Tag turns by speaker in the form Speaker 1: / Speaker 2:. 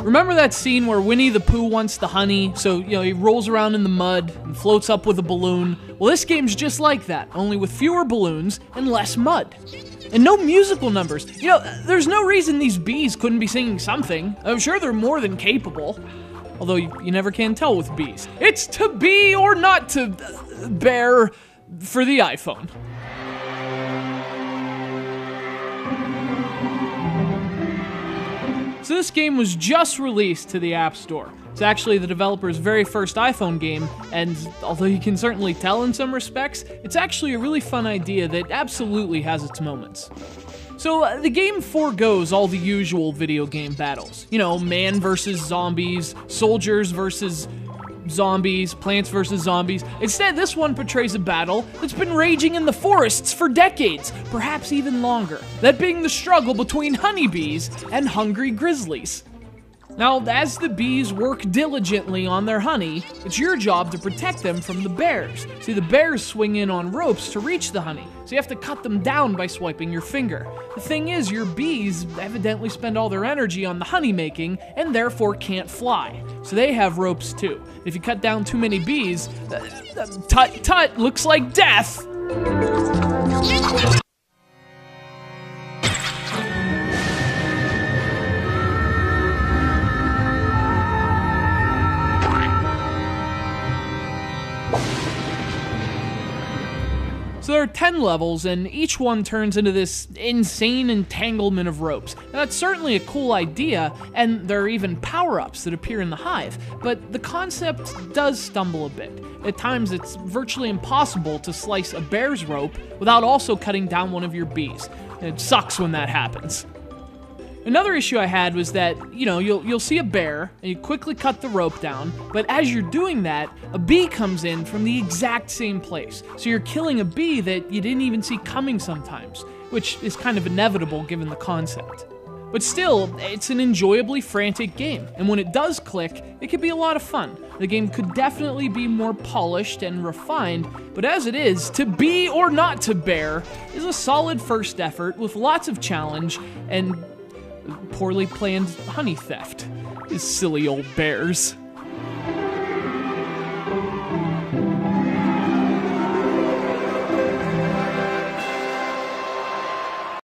Speaker 1: Remember that scene where Winnie the Pooh wants the honey, so, he rolls around in the mud and floats up with a balloon? Well, this game's just like that, only with fewer balloons and less mud. And no musical numbers. There's no reason these bees couldn't be singing something. I'm sure they're more than capable. Although you never can tell with bees. It's to be or not to bear for the iPhone. So this game was just released to the App Store. It's actually the developer's very first iPhone game, and although you can certainly tell in some respects, it's actually a really fun idea that absolutely has its moments. So the game forgoes all the usual video game battles. Man versus zombies, soldiers versus zombies, plants versus zombies. Instead, this one portrays a battle that's been raging in the forests for decades, perhaps even longer. That being the struggle between honeybees and hungry grizzlies. Now, as the bees work diligently on their honey, it's your job to protect them from the bears. See, the bears swing in on ropes to reach the honey, so you have to cut them down by swiping your finger. The thing is, your bees evidently spend all their energy on the honey making and therefore can't fly. So they have ropes too. If you cut down too many bees, tut, looks like death. So there are 10 levels, and each one turns into this insane entanglement of ropes. Now, that's certainly a cool idea, and there are even power-ups that appear in the hive, but the concept does stumble a bit. At times, it's virtually impossible to slice a bear's rope without also cutting down one of your bees. It sucks when that happens. Another issue I had was that, you'll see a bear, and you quickly cut the rope down, but as you're doing that, a bee comes in from the exact same place. So you're killing a bee that you didn't even see coming sometimes, which is kind of inevitable given the concept. But still, it's an enjoyably frantic game, and when it does click, it can be a lot of fun. The game could definitely be more polished and refined, but as it is, to be or not to bear is a solid first effort with lots of challenge and poorly planned honey theft. These silly old bears.